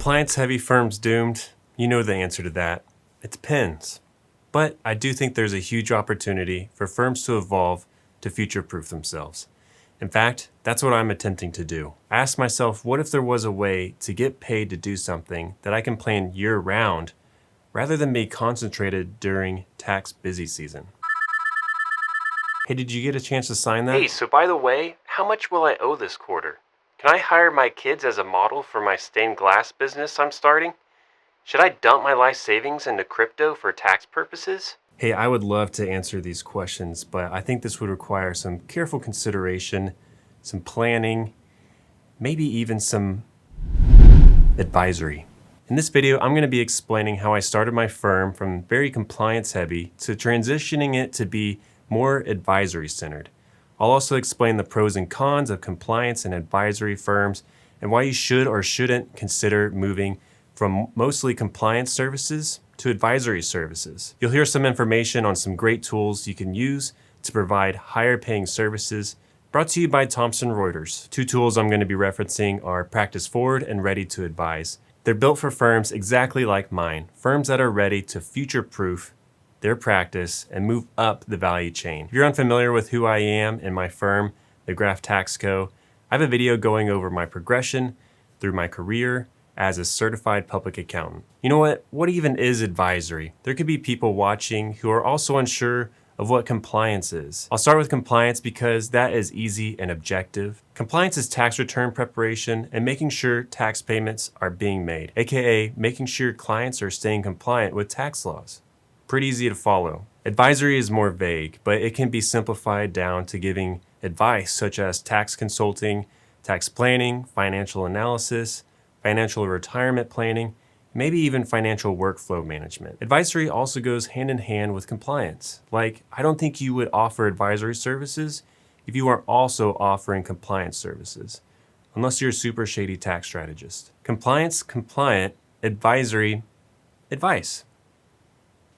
compliance-heavy firms doomed? You know the answer to that. It depends. But I do think there's a huge opportunity for firms to evolve to future-proof themselves. In fact, that's what I'm attempting to do. I asked myself, what if there was a way to get paid to do something that I can plan year-round rather than be concentrated during tax busy season? Hey, did you get a chance to sign that? Hey, so by the way, how much will I owe this quarter? Can I hire my kids as a model for my stained glass business I'm starting? Should I dump my life savings into crypto for tax purposes? Hey, I would love to answer these questions, but I think this would require some careful consideration, some planning, maybe even some advisory. In this video, I'm going to be explaining how I started my firm from very compliance heavy to transitioning it to be more advisory centered. I'll also explain the pros and cons of compliance and advisory firms and why you should or shouldn't consider moving from mostly compliance services to advisory services. You'll hear some information on some great tools you can use to provide higher paying services, brought to you by Thomson Reuters. Two tools I'm going to be referencing are Practice Forward and Ready to Advise. They're built for firms exactly like mine, firms that are ready to future-proof their practice and move up the value chain. If you're unfamiliar with who I am and my firm, the Graf Tax Co., I have a video going over my progression through my career as a certified public accountant. You know what? What even is advisory? There could be people watching who are also unsure of what compliance is. I'll start with compliance because that is easy and objective. Compliance is tax return preparation and making sure tax payments are being made, aka making sure clients are staying compliant with tax laws. Pretty easy to follow. Advisory is more vague, but it can be simplified down to giving advice such as tax consulting, tax planning, financial analysis, financial retirement planning, maybe even financial workflow management. Advisory also goes hand in hand with compliance. Like, I don't think you would offer advisory services if you weren't also offering compliance services, unless you're a super shady tax strategist. Compliance, compliant, advisory, advice.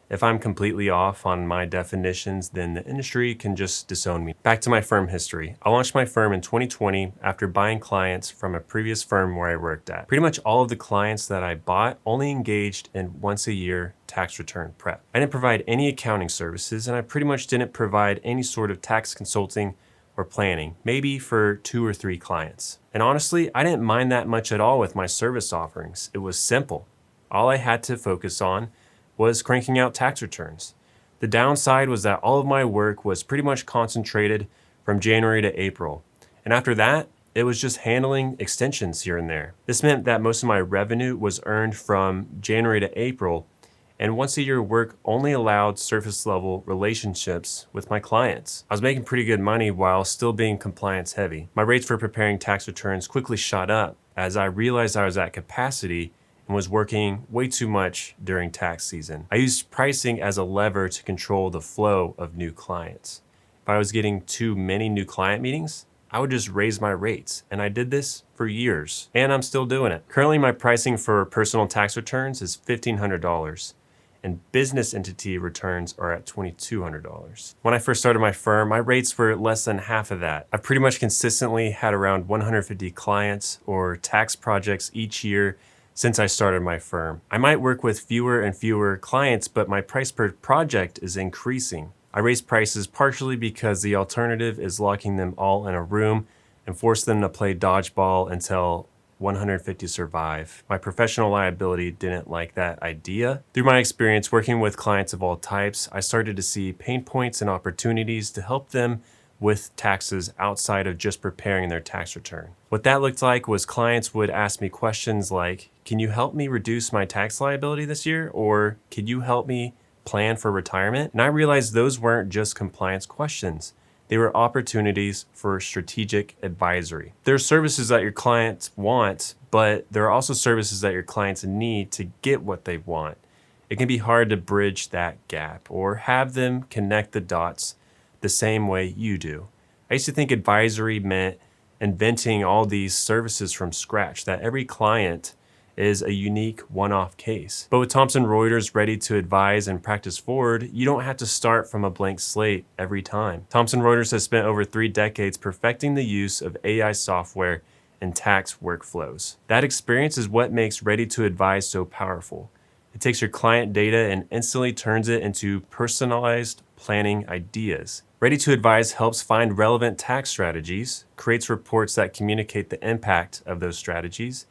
If I'm completely off on my definitions, then the industry can just disown me. Back to my firm history. I launched my firm in 2020 after buying clients from a previous firm where I worked at. Pretty much all of the clients that I bought only engaged in once a year tax return prep. I didn't provide any accounting services, and I pretty much didn't provide any sort of tax consulting or planning, maybe for 2 or 3 clients. And honestly, I didn't mind that much at all with my service offerings. It was simple. All I had to focus on was cranking out tax returns. The downside was that all of my work was pretty much concentrated from January to April. And after that, it was just handling extensions here and there. This meant that most of my revenue was earned from January to April, and once a year work only allowed surface level relationships with my clients. I was making pretty good money while still being compliance heavy. My rates for preparing tax returns quickly shot up as I realized I was at capacity and was working way too much during tax season. I used pricing as a lever to control the flow of new clients. If I was getting too many new client meetings, I would just raise my rates, and I did this for years, and I'm still doing it. Currently, my pricing for personal tax returns is $1,500, and business entity returns are at $2,200. When I first started my firm, my rates were less than half of that. I've pretty much consistently had around 150 clients or tax projects each year since I started my firm. I might work with fewer and fewer clients, but my price per project is increasing. I raise prices partially because the alternative is locking them all in a room and force them to play dodgeball until 150 survive. My professional liability didn't like that idea. Through my experience working with clients of all types, I started to see pain points and opportunities to help them with taxes outside of just preparing their tax return. What that looked like was clients would ask me questions like, can you help me reduce my tax liability this year? Or can you help me plan for retirement? And I realized those weren't just compliance questions. They were opportunities for strategic advisory. There are services that your clients want, but there are also services that your clients need to get what they want. It can be hard to bridge that gap or have them connect the dots the same way you do. I used to think advisory meant inventing all these services from scratch, that every client is a unique one-off case. But with Thomson Reuters Ready to Advise and Practice Forward, you don't have to start from a blank slate every time. Thomson Reuters has spent over 3 decades perfecting the use of AI software and tax workflows. That experience is what makes Ready to Advise so powerful. It takes your client data and instantly turns it into personalized planning ideas. Ready to Advise helps find relevant tax strategies, creates reports that communicate the impact of those strategies,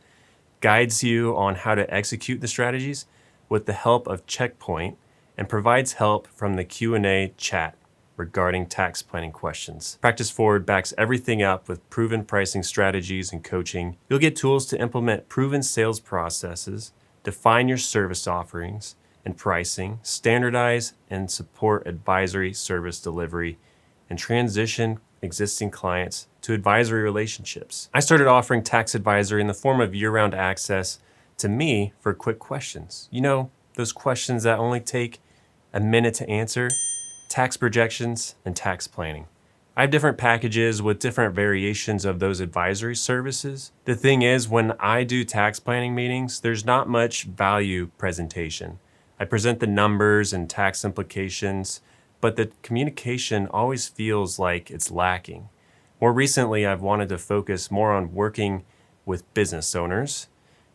guides you on how to execute the strategies with the help of Checkpoint, and provides help from the Q&A chat regarding tax planning questions. Practice Forward backs everything up with proven pricing strategies and coaching. You'll get tools to implement proven sales processes, define your service offerings and pricing, standardize and support advisory service delivery, and transition existing clients to advisory relationships. I started offering tax advisory in the form of year-round access to me for quick questions. You know, those questions that only take a minute to answer, tax projections and tax planning. I have different packages with different variations of those advisory services. The thing is, when I do tax planning meetings, there's not much value presentation. I present the numbers and tax implications, but the communication always feels like it's lacking. More recently, I've wanted to focus more on working with business owners.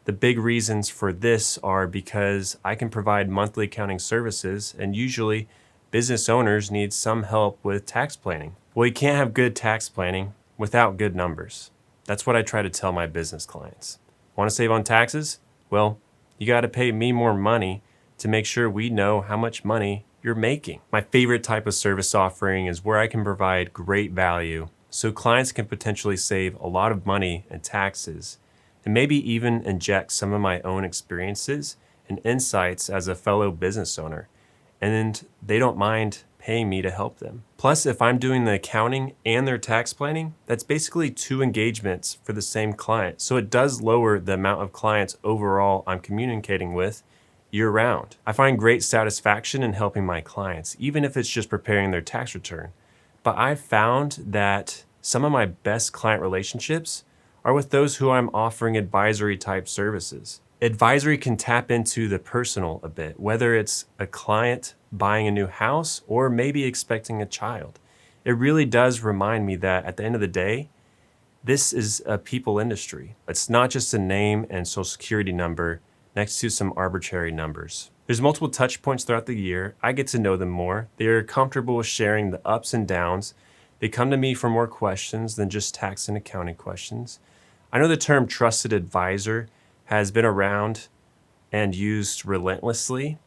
The big reasons for this are because I can provide monthly accounting services, and usually business owners need some help with tax planning. Well, you can't have good tax planning without good numbers. That's what I try to tell my business clients. Want to save on taxes? Well, you got to pay me more money to make sure we know how much money you're making. My favorite type of service offering is where I can provide great value so clients can potentially save a lot of money in taxes and maybe even inject some of my own experiences and insights as a fellow business owner. And they don't mind paying me to help them. Plus, if I'm doing the accounting and their tax planning, that's basically 2 engagements for the same client. So it does lower the amount of clients overall I'm communicating with year round. I find great satisfaction in helping my clients, even if it's just preparing their tax return. But I've found that some of my best client relationships are with those who I'm offering advisory type services. Advisory can tap into the personal a bit, whether it's a client buying a new house or maybe expecting a child. It really does remind me that at the end of the day, this is a people industry. It's not just a name and social security number next to some arbitrary numbers. There's multiple touch points throughout the year. I get to know them more. They are comfortable with sharing the ups and downs. They come to me for more questions than just tax and accounting questions. I know the term trusted advisor has been around and used relentlessly,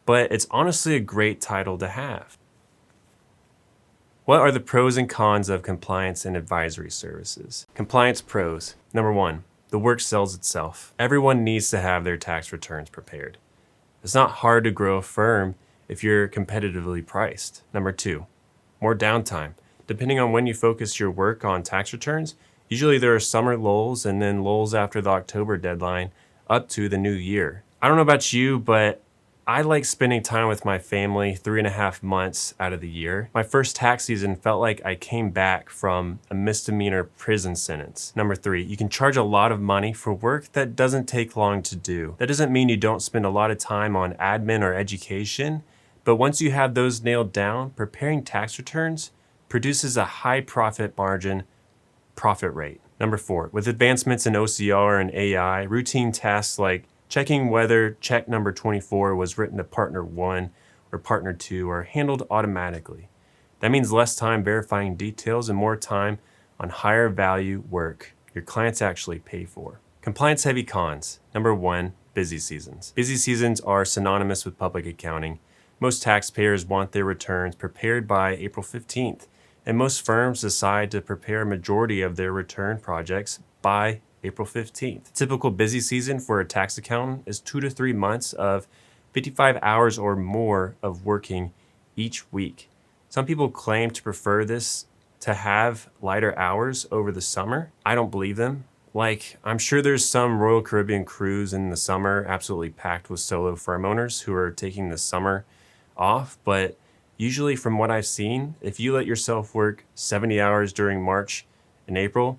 but it's honestly a great title to have. What are the pros and cons of compliance and advisory services? Compliance pros. Number 1, the work sells itself. Everyone needs to have their tax returns prepared. It's not hard to grow a firm if you're competitively priced. Number 2, more downtime. Depending on when you focus your work on tax returns, usually there are summer lulls and then lulls after the October deadline up to the new year. I don't know about you, but I like spending time with my family 3.5 months out of the year. My first tax season felt like I came back from a misdemeanor prison sentence. Number 3, you can charge a lot of money for work that doesn't take long to do. That doesn't mean you don't spend a lot of time on admin or education, but once you have those nailed down, preparing tax returns produces a high profit margin profit rate. Number 4, with advancements in OCR and AI, routine tasks like checking whether check number 24 was written to partner 1 or partner 2 are handled automatically. That means less time verifying details and more time on higher value work your clients actually pay for. Compliance heavy cons. Number 1, busy seasons. Busy seasons are synonymous with public accounting. Most taxpayers want their returns prepared by April 15th, and most firms decide to prepare a majority of their return projects by April 15th. Typical busy season for a tax accountant is 2 to 3 months of 55 hours or more of working each week. Some people claim to prefer this to have lighter hours over the summer. I don't believe them. Like, I'm sure there's some Royal Caribbean cruise in the summer absolutely packed with solo firm owners who are taking the summer off, but usually from what I've seen, if you let yourself work 70 hours during March and April,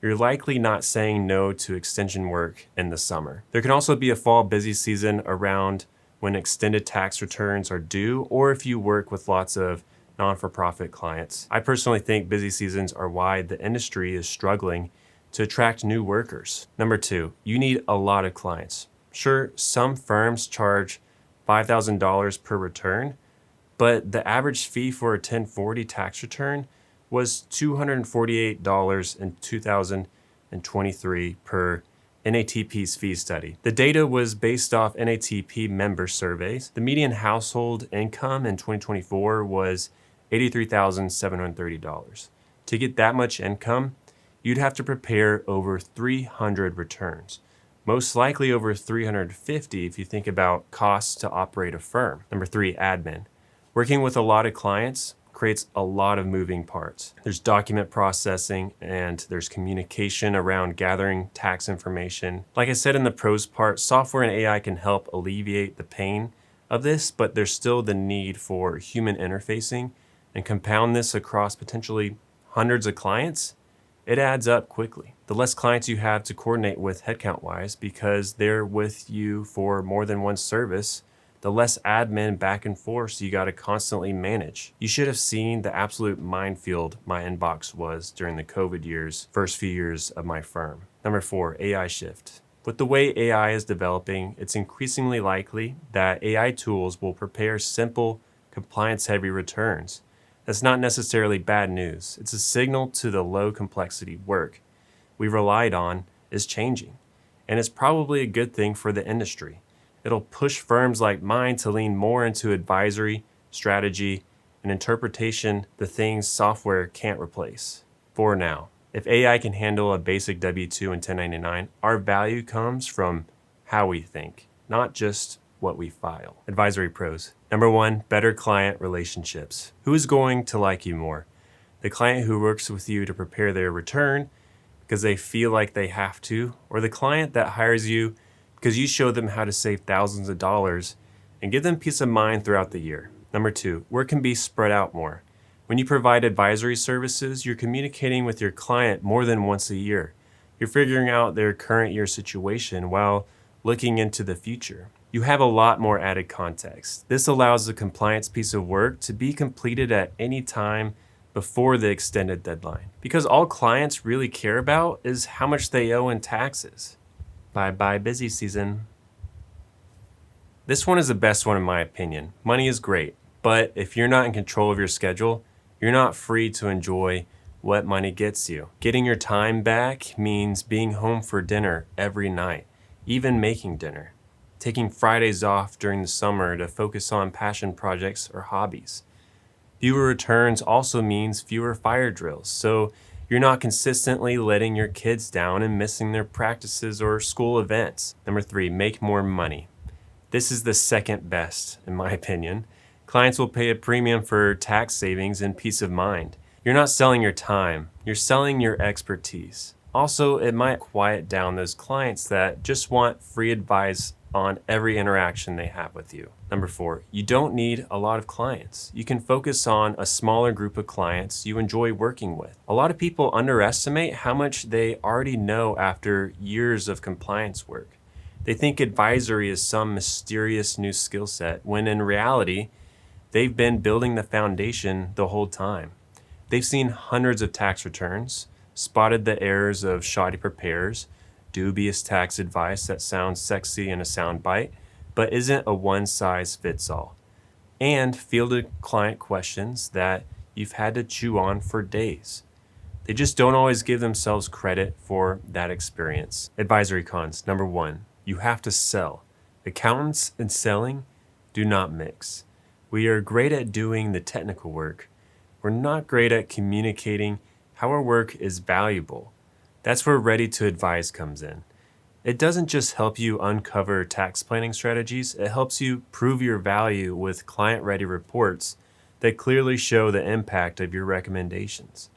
you're likely not saying no to extension work in the summer. There can also be a fall busy season around when extended tax returns are due, or if you work with lots of non-for-profit clients. I personally think busy seasons are why the industry is struggling to attract new workers. Number 2, you need a lot of clients. Sure, some firms charge $5,000 per return, but the average fee for a 1040 tax return was $248 in 2023 per NATP's fee study. The data was based off NATP member surveys. The median household income in 2024 was $83,730. To get that much income, you'd have to prepare over 300 returns, most likely over 350 if you think about costs to operate a firm. Number 3, admin. Working with a lot of clients creates a lot of moving parts. There's document processing and there's communication around gathering tax information. Like I said in the pros part, software and AI can help alleviate the pain of this, but there's still the need for human interfacing, and compound this across potentially hundreds of clients, it adds up quickly. The less clients you have to coordinate with headcount-wise because they're with you for more than one service, the less admin back and forth you got to constantly manage. You should have seen the absolute minefield my inbox was during the COVID years, first few years of my firm. Number 4, AI shift. With the way AI is developing, it's increasingly likely that AI tools will prepare simple, compliance-heavy returns. That's not necessarily bad news. It's a signal to the low complexity work we relied on is changing, and it's probably a good thing for the industry. It'll push firms like mine to lean more into advisory, strategy, and interpretation, the things software can't replace. For now, if AI can handle a basic W-2 and 1099, our value comes from how we think, not just what we file. Advisory pros. Number 1, better client relationships. Who is going to like you more? The client who works with you to prepare their return because they feel like they have to, or the client that hires you because you show them how to save thousands of dollars and give them peace of mind throughout the year. Number 2, work can be spread out more. When you provide advisory services, you're communicating with your client more than once a year. You're figuring out their current year situation while looking into the future. You have a lot more added context. This allows the compliance piece of work to be completed at any time before the extended deadline. Because all clients really care about is how much they owe in taxes. Bye-bye busy season. This one is the best one in my opinion. Money is great, but if you're not in control of your schedule, you're not free to enjoy what money gets you. Getting your time back means being home for dinner every night, even making dinner. Taking Fridays off during the summer to focus on passion projects or hobbies. Fewer returns also means fewer fire drills, so you're not consistently letting your kids down and missing their practices or school events. Number 3, make more money. This is the second best, in my opinion. Clients will pay a premium for tax savings and peace of mind. You're not selling your time, you're selling your expertise. Also, it might quiet down those clients that just want free advice on every interaction they have with you. Number 4, you don't need a lot of clients. You can focus on a smaller group of clients you enjoy working with. A lot of people underestimate how much they already know after years of compliance work. They think advisory is some mysterious new skill set, when in reality, they've been building the foundation the whole time. They've seen hundreds of tax returns, spotted the errors of shoddy preparers, dubious tax advice that sounds sexy in a soundbite, but isn't a one-size-fits-all, and fielded client questions that you've had to chew on for days. They just don't always give themselves credit for that experience. Advisory cons. Number 1, you have to sell. Accountants and selling do not mix. We are great at doing the technical work. We're not great at communicating how our work is valuable. That's where Ready to Advise comes in. It doesn't just help you uncover tax planning strategies, it helps you prove your value with client-ready reports that clearly show the impact of your recommendations.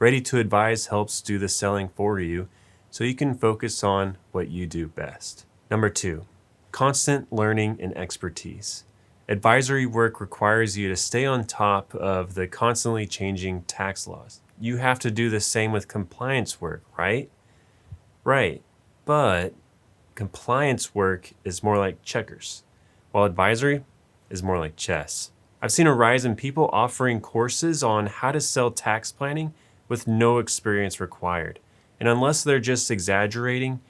Ready to Advise helps do the selling for you so you can focus on what you do best. Number 2, constant learning and expertise. Advisory work requires you to stay on top of the constantly changing tax laws. You have to do the same with compliance work, right? Right, but compliance work is more like checkers, while advisory is more like chess. I've seen a rise in people offering courses on how to sell tax planning with no experience required. And unless they're just exaggerating,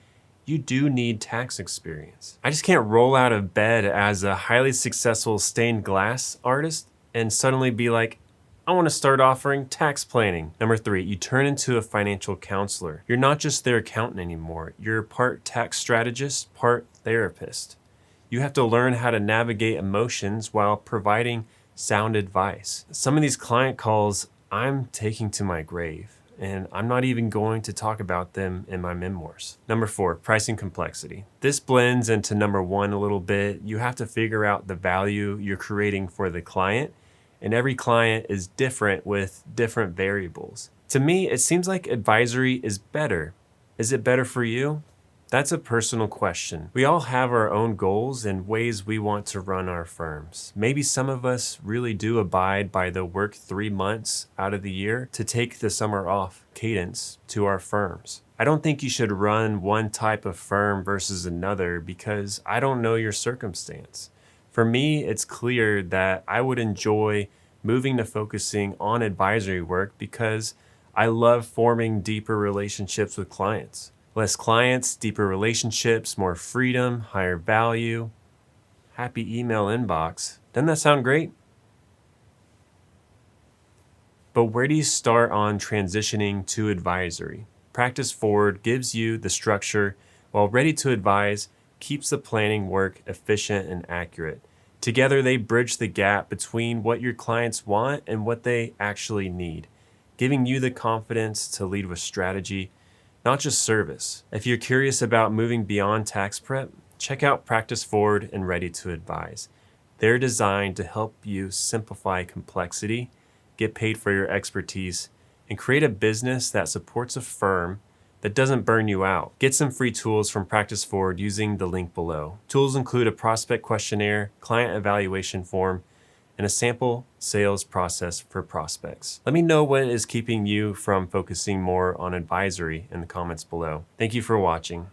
you do need tax experience. I just can't roll out of bed as a highly successful stained glass artist and suddenly be like, I want to start offering tax planning. Number 3, you turn into a financial counselor. You're not just their accountant anymore. You're part tax strategist, part therapist. You have to learn how to navigate emotions while providing sound advice. Some of these client calls I'm taking to my grave, and I'm not even going to talk about them in my memoirs. Number 4, pricing complexity. This blends into number 1 a little bit. You have to figure out the value you're creating for the client, and every client is different with different variables. To me, it seems like advisory is better. Is it better for you? That's a personal question. We all have our own goals and ways we want to run our firms. Maybe some of us really do abide by the work 3 months out of the year to take the summer off cadence to our firms. I don't think you should run one type of firm versus another because I don't know your circumstance. For me, it's clear that I would enjoy moving to focusing on advisory work because I love forming deeper relationships with clients. Less clients, deeper relationships, more freedom, higher value, happy email inbox. Doesn't that sound great? But where do you start on transitioning to advisory? Practice Forward gives you the structure, while Ready to Advise keeps the planning work efficient and accurate. Together, they bridge the gap between what your clients want and what they actually need, giving you the confidence to lead with strategy, not just service. If you're curious about moving beyond tax prep, check out Practice Forward and Ready to Advise. They're designed to help you simplify complexity, get paid for your expertise, and create a business that supports a firm that doesn't burn you out. Get some free tools from Practice Forward using the link below. Tools include a prospect questionnaire, client evaluation form, and a sample sales process for prospects. Let me know what is keeping you from focusing more on advisory in the comments below. Thank you for watching.